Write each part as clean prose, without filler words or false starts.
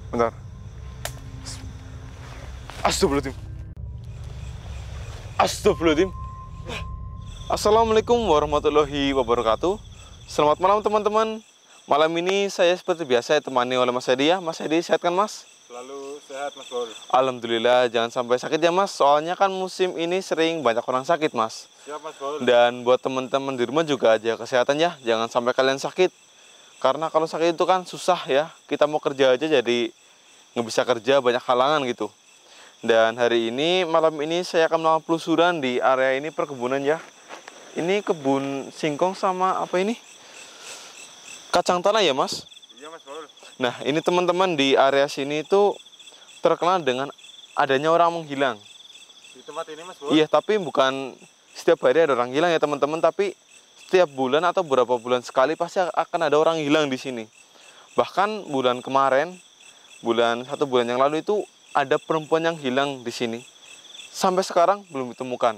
Bentar. Astagfirullahaladzim. Astagfirullahaladzim. Assalamualaikum warahmatullahi wabarakatuh. Selamat malam teman-teman. Malam ini saya seperti biasa ditemani oleh Mas Edi ya. Mas Edi sehat kan Mas? Selalu sehat Mas Bol. Alhamdulillah, jangan sampai sakit ya Mas. Soalnya kan musim ini sering banyak orang sakit Mas. Siap Mas Bol. Dan buat teman-teman di rumah juga aja kesehatan ya. Jangan sampai kalian sakit. Karena kalau sakit itu kan susah ya. Kita mau kerja aja jadi nggak bisa kerja, banyak halangan gitu. Dan hari ini, malam ini saya akan melakukan penelusuran di area ini perkebunan ya. Ini kebun singkong sama apa ini? Kacang tanah ya Mas? Iya Mas Bol. Nah ini teman-teman di area sini itu terkenal dengan adanya orang menghilang. Di tempat ini Mas Bol? Iya, tapi bukan setiap hari ada orang hilang ya teman-teman, tapi setiap bulan atau beberapa bulan sekali pasti akan ada orang hilang di sini. Bahkan bulan kemarin, satu bulan yang lalu itu ada perempuan yang hilang di sini. Sampai sekarang belum ditemukan.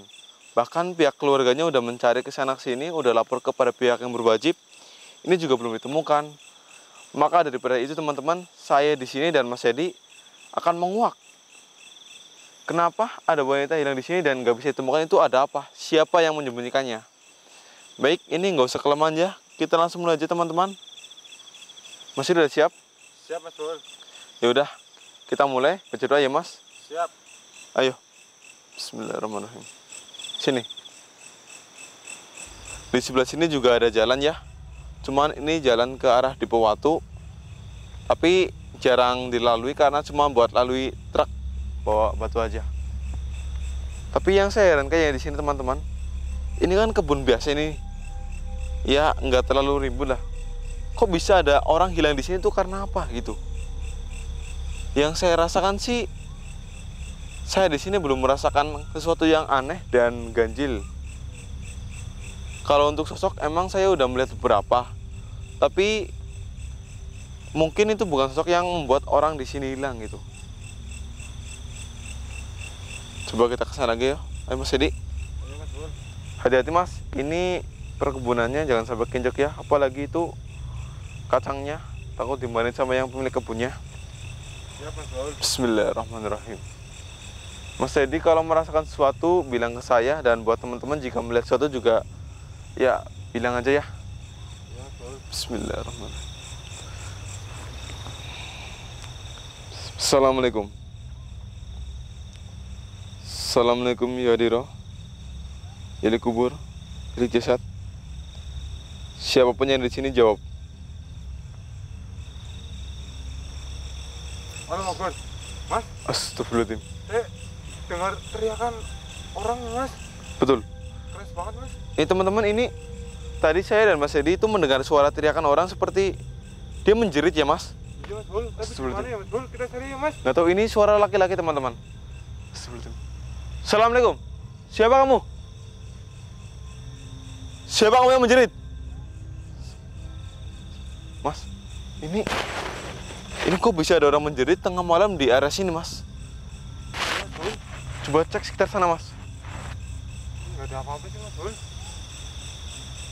Bahkan pihak keluarganya udah mencari ke sana sini, udah lapor kepada pihak yang berwajib. Ini juga belum ditemukan. Maka daripada itu teman-teman, saya di sini dan Mas Edi akan menguak. Kenapa ada wanita hilang di sini dan nggak bisa ditemukan, itu ada apa? Siapa yang menyembunyikannya? Baik, ini nggak usah kelamaan ya. Kita langsung mulai aja teman-teman. Masih udah siap? Siap Mas Bol. Ya udah, kita mulai. Baca doa ya Mas. Siap. Ayo. Bismillahirrahmanirrahim. Sini. Di sebelah sini juga ada jalan ya. Cuman ini jalan ke arah Dipowatu. Tapi jarang dilalui karena cuma buat lalui truk bawa batu aja. Tapi yang saya heran kayaknya di sini teman-teman, ini kan kebun biasa ini. Ya nggak terlalu ribut lah. Kok bisa ada orang hilang di sini tuh karena apa gitu? Yang saya rasakan sih, saya di sini belum merasakan sesuatu yang aneh dan ganjil. Kalau untuk sosok emang saya udah melihat beberapa, tapi mungkin itu bukan sosok yang membuat orang di sini hilang gitu. Coba kita kesana lagi ya. Ayo Mas Edi. Ayo Mas Bol. Hati-hati Mas, ini perkebunannya jangan sampai kinjek ya. Apalagi itu kacangnya, takut dimarahin sama yang pemilik kebunnya. Siap Mas Bol. Bismillahirrahmanirrahim. Mas Edi kalau merasakan sesuatu bilang ke saya, dan buat teman-teman jika melihat sesuatu juga ya bilang aja ya. Iya Mas Bol. Bismillahirrahmanirrahim. Assalamualaikum. Assalamualaikum ya Diro. Ya di kubur, di jasad. Siapapun yang di sini jawab. Halo Mas Bol. Mas, Astagfirullahaladzim. dengar teriakan orang Mas. Betul. Keras banget Mas. Ini teman-teman, ini tadi saya dan Mas Edi itu mendengar suara teriakan orang seperti dia menjerit ya Mas. Iya Mas Bol. Tapi Astagfirullah. gimana ya Mas Bol? Kita cari ya Mas. Nggak tahu, ini suara laki-laki teman-teman. Astagfirullahaladzim. Assalamualaikum. Siapa kamu? Siapa kamu yang menjerit? Mas, ini kok bisa ada orang menjerit tengah malam di area sini Mas? Iya, Mas Bol. Coba cek sekitar sana Mas. Nggak ada apa-apa sih Mas Bol.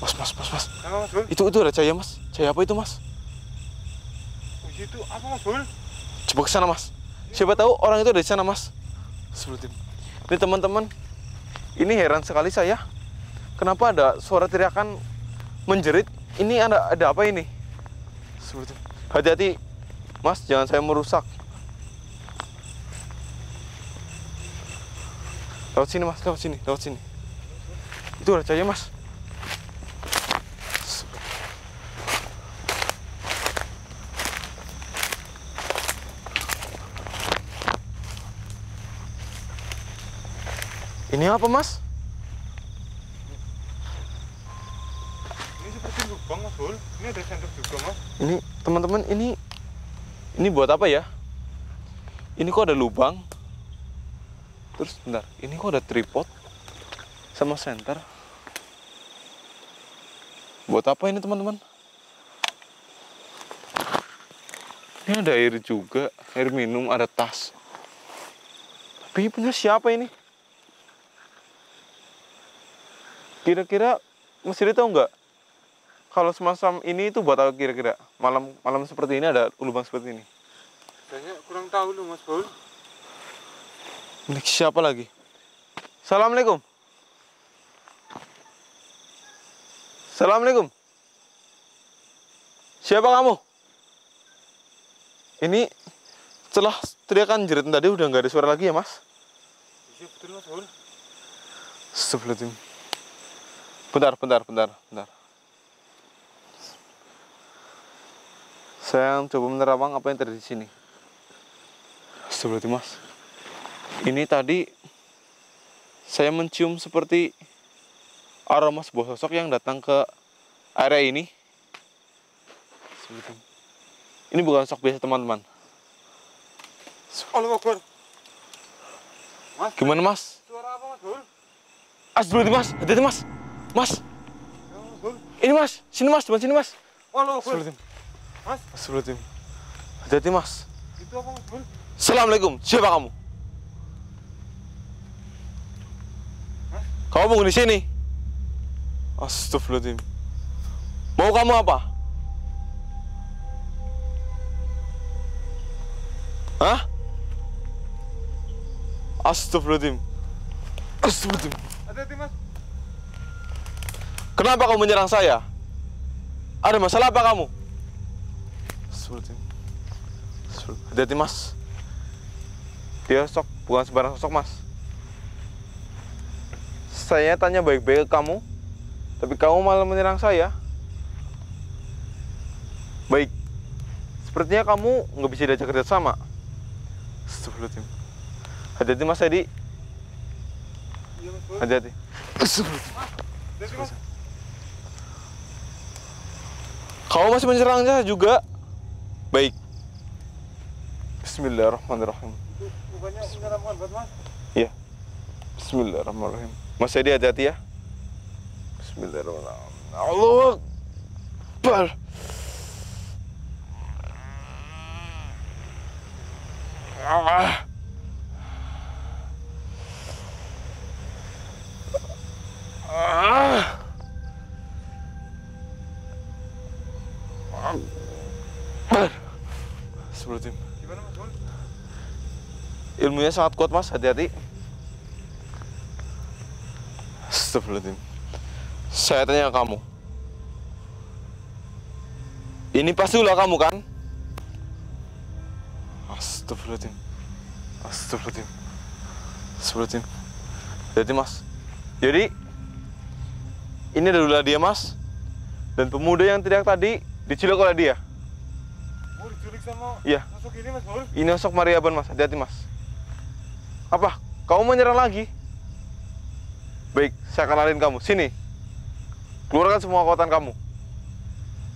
Mas. Apa Mas Bol? Itu ada cahaya Mas. Cahaya apa itu Mas? Oh, itu apa Mas Bol? Coba ke sana Mas. Siapa tahu orang itu ada di sana Mas. Sebelum ini teman-teman, ini heran sekali saya. Kenapa ada suara teriakan menjerit? Ini ada apa ini? Sebelum hati-hati Mas, jangan saya merusak. Lewat sini Mas, lewat sini. Itu ada cahaya Mas. Ini apa Mas? Ini seperti lubang Mas Bol. Ini ada sendok juga Mas. Ini teman-teman, ini buat apa ya? Ini kok ada lubang? Terus bentar, ini kok ada tripod sama senter? Buat apa ini teman-teman? Ini ada air juga, air minum, ada tas. Tapi punya siapa ini? Kira-kira Mas Edi tahu nggak? Kalau semacam ini itu buat apa kira-kira? Malam seperti ini ada lubang seperti ini. Saya kurang tahu loh Mas Bul. Ini siapa lagi? Assalamualaikum. Assalamualaikum. Siapa kamu? Ini setelah teriakan jerit tadi udah nggak ada suara lagi ya Mas? Iya betul Mas Bul. Sebelum bentar. Saya coba menerawang apa yang terjadi di sini. Sebelum Mas, ini tadi saya mencium seperti aroma sebuah sosok yang datang ke area ini. Sebelum ini bukan sosok biasa teman-teman. Allah Akbar. Mas, Gimana Mas? suara apa Mas Bul? Sebelum Mas, hati-hati Mas. Mas, Ya, Mas Bul. ini Mas, sini Mas, depan sini Mas. Allah Akbar. Sebelum Mas, Sebelum hati-hati Mas. itu apa Mas Bul? Assalamualaikum, siapa kamu? Hah? Kamu penghuni sini? Astagfirullahaladzim. Mau kamu apa? Hah? Astagfirullahaladzim. Astagfirullahaladzim. Hati-hati Mas. Kenapa kamu menyerang saya? Ada masalah apa kamu? Astagfirullahaladzim. Hati-hati Mas. Dia sosok, bukan sembarang sosok Mas. Saya tanya baik-baik ke kamu, tapi kamu malah menyerang saya. Baik, sepertinya kamu nggak bisa diajak kerja sama. Astagfirullahaladzim. Hati-hati Mas Edi. Iya Mas Bul. Hati-hati. Hati-hati Mas. Kamu masih menyerang saya juga. Baik. Bismillahirrahmanirrahim. Itu bukannya menyeramkan buat Mas? Iya. Bismillahirrahmanirrahim. Mas Edi hati-hati ya. Bismillahirrahmanirrahim. Allahu Akbar. Ah. Ah. Sebelum Gimana Mas Bul? ilmunya sangat kuat Mas, hati-hati. Astagfirullahaladzim. Saya tanya kamu, ini pasti ulah kamu kan? Astagfirullahaladzim. Astagfirullahaladzim. Astagfirullahaladzim. Jadi Mas, jadi ini adalah dia Mas, dan pemuda yang teriak tadi diculik oleh dia. Oh, diculik sama Iya. masuk ini Mas Bul. Ini sosok Mariaban Mas, hati-hati Mas. Apa? Kamu menyerang lagi? Baik, saya kenalin kamu. Sini. Keluarkan semua kekuatan kamu.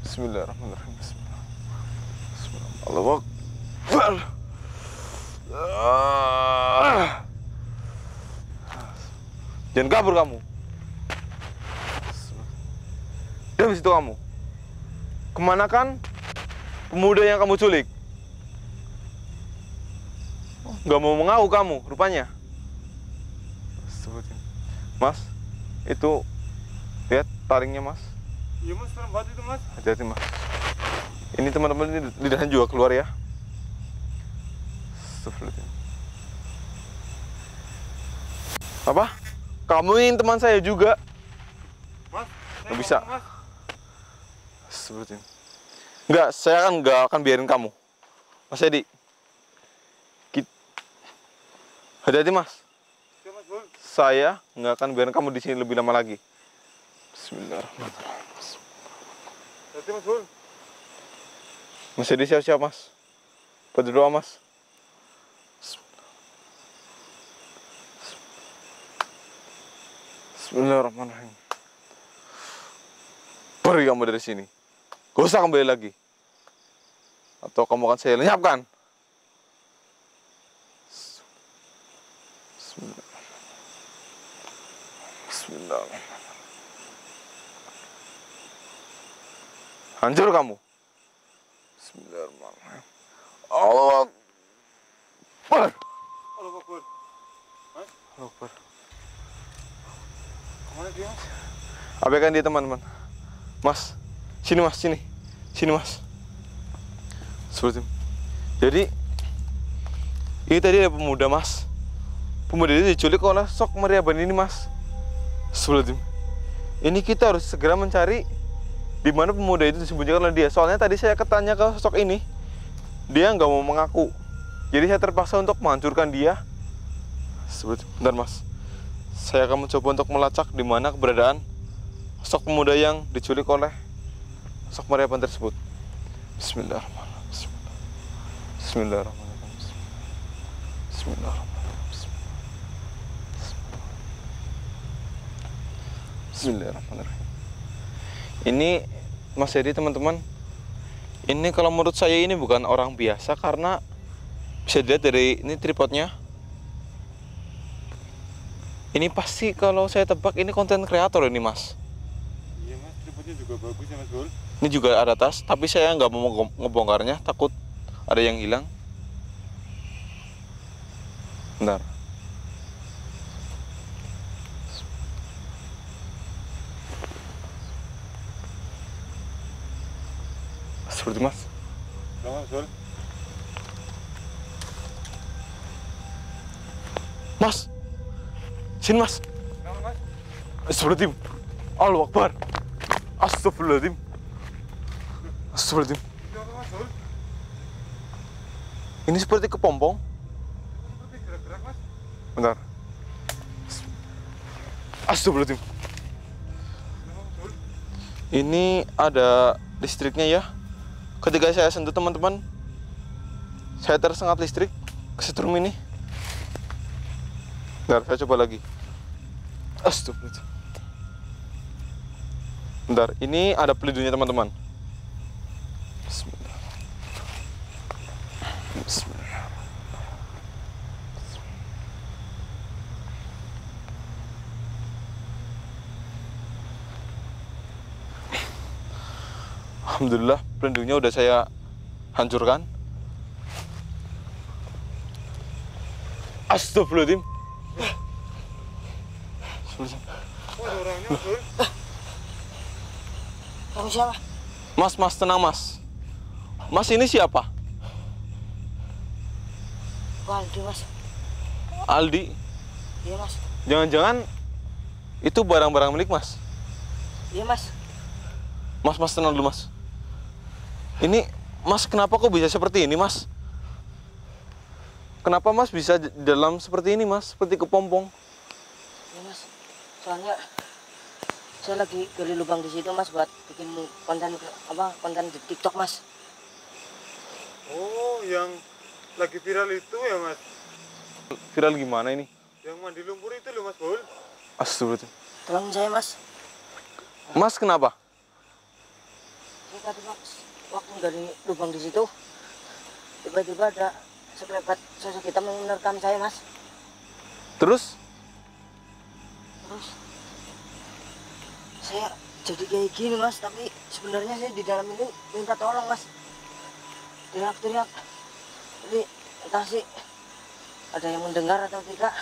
Bismillahirrahmanirrahim. Bismillahirrahmanirrahim. Allahu Akbar. Jangan kabur kamu. Diam di situ kamu. Kemana kan pemuda yang kamu culik? Gak mau mengaku kamu, rupanya. Mas, itu lihat taringnya Mas. Iya Mas, serem banget itu Mas. Hati-hati Mas. Ini teman-teman ini lidahnya juga keluar ya. Astagfirullahaladzim. Apa? Kamu ingin teman saya juga? Mas, saya Nggak bisa. ngomong, Mas. Astagfirullahaladzim. Enggak, saya kan nggak akan biarin kamu. Mas Edi. Hati-hati Mas. Iya Mas Bul. Saya nggak akan biarin kamu di sini lebih lama lagi. Bismillahirrahmanirrahim. Hati Mas Bul. Mas Edi siap-siap Mas. Berdoa Mas. Bismillahirrahmanirrahim. Pergi kamu dari sini. Gak usah kembali lagi. Atau kamu akan saya lenyapkan. Bismillah. Hancur kamu. Bismillahirrahmanirrahim. Allah Akbar. Allah Akbar. Mas, Allah Akbar. kemana dia Mas? Abaikan dia teman-teman. Mas, sini Mas, sini. Sini Mas. Seperti. Jadi Ini tadi ada pemuda, Mas. Pemuda itu diculik oleh Sok Meriaban ini, Mas. Astagfirullahaladzim. Ini kita harus segera mencari di mana pemuda itu disembunyikan oleh dia. Soalnya tadi saya ketanya ke sosok ini, dia nggak mau mengaku. Jadi saya terpaksa untuk menghancurkan dia. Bentar, Mas. Saya akan mencoba untuk melacak di mana keberadaan sosok pemuda yang diculik oleh Sok Meriaban tersebut. Bismillahirrahmanirrahim. Bismillahirrahmanirrahim. Bismillahirrahmanirrahim. Bismillahirrahmanirrahim. Ini Mas Hedi, teman-teman, ini kalau menurut saya ini bukan orang biasa karena bisa dilihat dari ini tripodnya. Ini pasti kalau saya tebak ini konten kreator ini, Mas. Iya Mas, tripodnya juga bagus ya Mas Bul. Ini juga ada tas, tapi saya nggak mau ngebongkarnya, takut ada yang hilang. Bentar. Seperti Mas. Mas Bul. Mas. Sini, Mas. Kenapa Mas? Astagfirullahaladzim. Allahu Akbar. Astagfirullahaladzim. Astagfirullahaladzim. Kenapa Mas Bul? Ini seperti kepompong. Seperti gerak-gerak Mas. Bentar. Astagfirullahaladzim. Kenapa Mas Bul? Ini ada listriknya ya. Ketika saya sentuh, teman-teman, saya tersengat listrik kesetrum ini. Bentar, saya coba lagi. Astagfirullahaladzim. Bentar, ini ada pelindungnya, teman-teman. Bismillah. Bismillah. Alhamdulillah, pelindungnya udah saya hancurkan. Astagfirullahaladzim. Oh, ada orangnya Mas Bul. Kamu siapa? Mas, tenang, Mas. Mas, ini siapa? Waldi, Mas. Aldi. Iya, Mas. Jangan-jangan itu barang-barang milik Mas. Iya, Mas. Mas, tenang dulu, Mas. Ini, Mas, kenapa kok bisa seperti ini, Mas? Kenapa Mas bisa dalam seperti ini, Mas? Seperti kepompong. Iya, Mas. Soalnya saya lagi gali lubang di situ, Mas, buat bikin konten di TikTok, Mas. Oh, yang lagi viral itu ya Mas? Viral gimana ini? Yang mandi lumpur itu loh Mas Bul. Astagfirullah. Tolong saya, Mas. Mas, kenapa? Ini tadi, Mas, waktu gali lubang di situ, tiba-tiba ada sekelebat sosok hitam yang menerkam saya, Mas. Terus? Terus saya jadi kayak gini, Mas, tapi sebenarnya saya di dalam ini minta tolong, Mas. Teriak-teriak. Jadi entah sih ada yang mendengar atau tidak.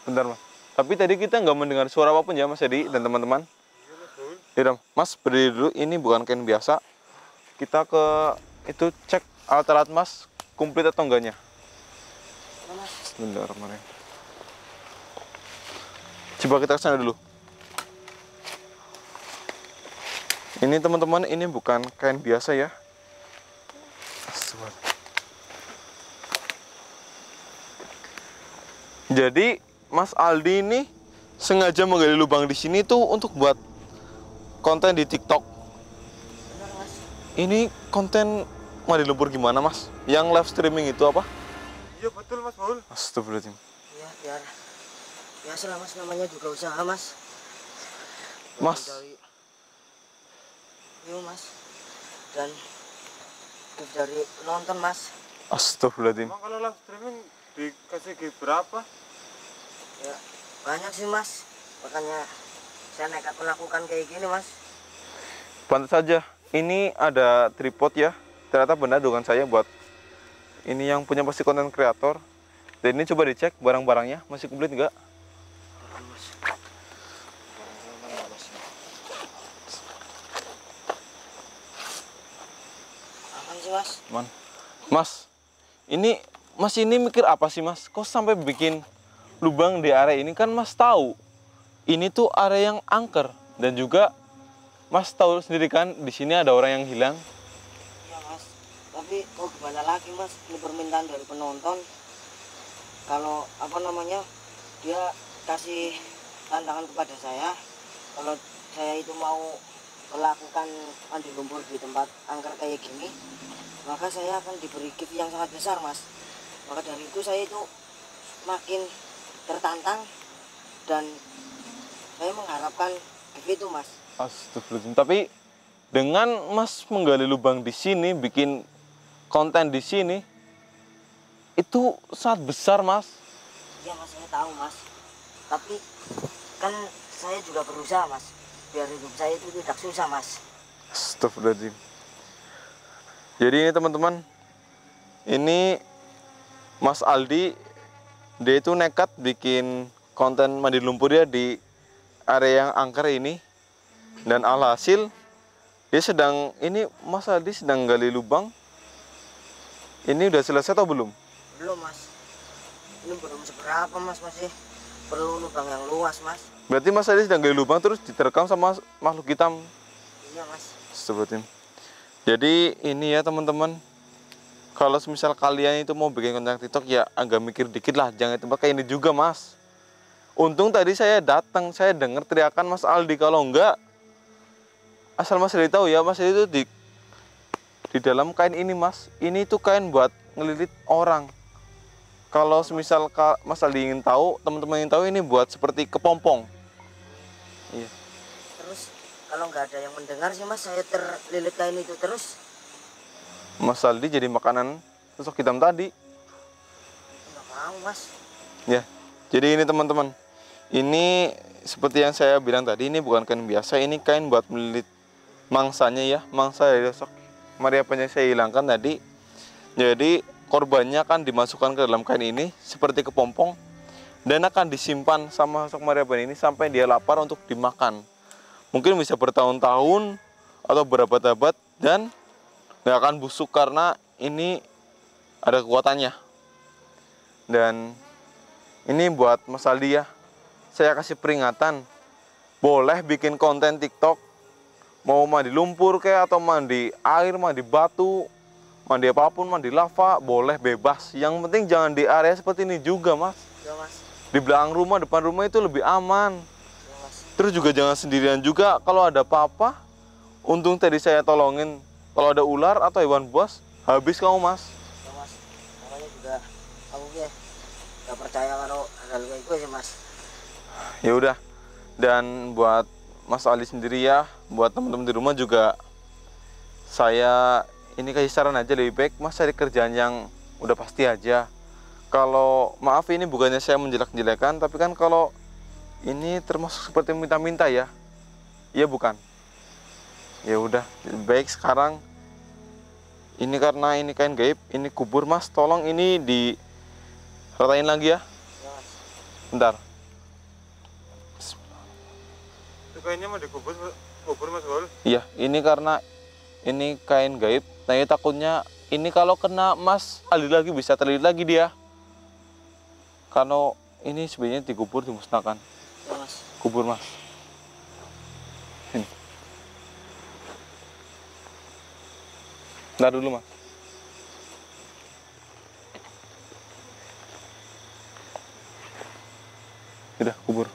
Bentar, Mas. Tapi tadi kita nggak mendengar suara apapun ya, Mas Hedi dan teman-teman. Iya Mas Bul. Yaudah, Mas, berdiri dulu. Ini bukan kain biasa. Kita ke itu cek alat-alat Mas komplit atau enggaknya. Ya, Mas. Bismillahirrahmanirrahim. Coba kita ke sana dulu. Ini teman-teman, ini bukan kain biasa ya. Astagfirullah. Jadi Mas Aldi ini sengaja menggali lubang di sini tuh untuk buat konten di TikTok. Benar, Mas. Ini konten mandi lumpur gimana, Mas? Yang live streaming itu apa? Iya betul Mas Bul. Astagfirullahaladzim. Ya, biar biasalah, Mas, namanya juga usaha, Mas. Mas. Iya, Mas. Dan dari nonton, Mas. Astagfirullahaladzim. Emang kalau live streaming dikasih gift berapa? Ya, banyak sih, Mas. Makanya saya nekat melakukan kayak gini, Mas. Pantas saja. Ini ada tripod ya. Ternyata benar dugaan saya buat ini yang punya pasti konten kreator. Dan ini coba dicek barang-barangnya masih komplit nggak? Aman sih, Mas. Mas, ini Mas ini mikir apa sih Mas? Kok sampai bikin lubang di area ini? Kan Mas tahu ini tuh area yang angker, dan juga Mas tahu sendiri kan di sini ada orang yang hilang. Iya Mas, tapi kok gimana lagi Mas, ini permintaan dari penonton. Kalau apa namanya, dia kasih tantangan kepada saya, kalau saya itu mau melakukan mandi lumpur di tempat angker kayak gini, maka saya akan diberi gift yang sangat besar Mas. Maka dari itu saya itu makin tertantang, dan saya mengharapkan gift itu Mas. Astagfirullahaladzim. Tapi dengan Mas menggali lubang di sini, bikin konten di sini, itu sangat besar Mas. Iya Mas, saya tahu Mas. Tapi kan saya juga berusaha Mas, biar hidup saya itu tidak susah Mas. Astagfirullahaladzim. Jadi ini teman-teman, ini Mas Aldi, dia itu nekat bikin konten mandi lumpur ya di area yang angker ini. Dan alhasil dia sedang, ini Mas Aldi sedang gali lubang. Ini udah selesai atau belum? Belum Mas, ini belum seberapa Mas, masih perlu lubang yang luas Mas. Berarti Mas Aldi sedang gali lubang terus diterkam sama makhluk hitam. Iya Mas. Sebutin. Jadi ini ya teman-teman, kalau misal kalian itu mau bikin konten TikTok ya agak mikir dikit lah, jangan tempat kayak ini juga Mas. Untung tadi saya datang, saya dengar teriakan Mas Aldi. Kalau enggak, asal Mas Aldi tahu ya, Mas Aldi itu di dalam kain ini Mas. Ini tuh kain buat ngelilit orang. Kalau misal Mas Aldi ingin tahu, teman-teman ingin tahu, ini buat seperti kepompong. Iya. Terus kalau nggak ada yang mendengar sih Mas, saya terlilit kain itu terus. Mas Aldi jadi makanan sosok hitam tadi. Nggak mau Mas. Ya, jadi ini teman-teman, ini seperti yang saya bilang tadi, ini bukan kain biasa, ini kain buat melilit mangsanya ya, mangsa dari sosok Maria yang saya hilangkan tadi. Jadi korbannya akan dimasukkan ke dalam kain ini seperti kepompong, dan akan disimpan sama sosok Maria ini sampai dia lapar untuk dimakan. Mungkin bisa bertahun-tahun atau berabad-abad, dan nggak akan busuk karena ini ada kekuatannya. Dan ini buat Mas Aldi ya, saya kasih peringatan, boleh bikin konten TikTok, mau mandi lumpur kayak, atau mandi air, mandi batu, mandi apapun, mandi lava, boleh bebas. Yang penting jangan di area seperti ini juga Mas. Ya Mas. Di belakang rumah, depan rumah itu lebih aman. Ya Mas. Terus juga jangan sendirian juga, kalau ada apa-apa, untung tadi saya tolongin. Kalau ada ular atau hewan buas, habis kamu Mas. Ya Mas, namanya juga aku ya nggak percaya kalau hal kayak gue sih Mas. Ya udah. Dan buat Mas Ali sendiri ya, buat teman-teman di rumah juga, saya ini kasih saran aja, lebih baik Mas cari kerjaan yang udah pasti aja. Kalau maaf ini bukannya saya menjelek-jelekan, tapi kan kalau ini termasuk seperti minta-minta ya. Iya bukan? Ya udah, baik sekarang ini karena ini kain gaib, ini kubur Mas, tolong ini diratain lagi ya. Ya Mas. Bentar. Itu kainnya mau dikubur Mas Hol. Iya, ini karena ini kain gaib. Nah, ya takutnya ini kalau kena Mas Ali lagi bisa terlilit lagi dia. Kalau ini sebenarnya dikubur, dimusnahkan. Ya Mas. Kubur Mas. Ini. Ntar dulu Mas. Udah, kubur.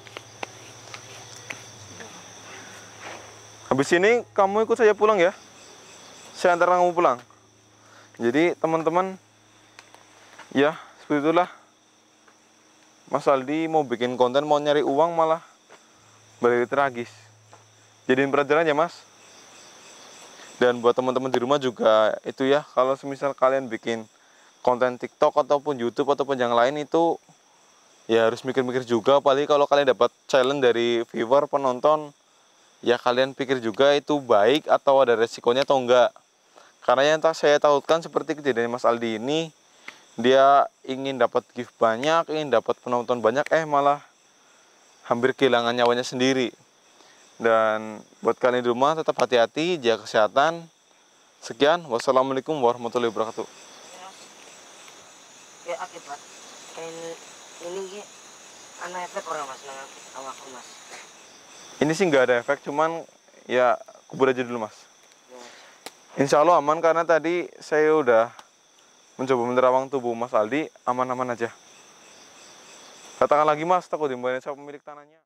Habis ini kamu ikut saya pulang ya. Saya antar kamu pulang. Jadi teman-teman, ya seperti itulah. Mas Aldi mau bikin konten, mau nyari uang malah balik tragis. Jadiin pelajaran ya Mas. Dan buat teman-teman di rumah juga itu ya, kalau semisal kalian bikin konten TikTok ataupun YouTube ataupun yang lain itu ya harus mikir-mikir juga. Apalagi kalau kalian dapat challenge dari viewer, penonton, ya kalian pikir juga itu baik atau ada resikonya atau enggak. Karena yang saya takutkan seperti kejadian Mas Aldi ini, dia ingin dapat gift banyak, ingin dapat penonton banyak, malah hampir kehilangan nyawanya sendiri. Dan buat kalian di rumah tetap hati-hati, jaga kesehatan. Sekian, wassalamualaikum warahmatullahi wabarakatuh. kayak akibat kayak ini ki ana efek orang mas nang awakku mas. Ini sih nggak ada efek, cuman ya kubur aja dulu mas. Ya, Mas. Insya Allah aman karena tadi saya udah mencoba menerawang tubuh Mas Aldi, aman-aman aja. Katakan lagi mas, takut dimarahin sama pemilik tanahnya.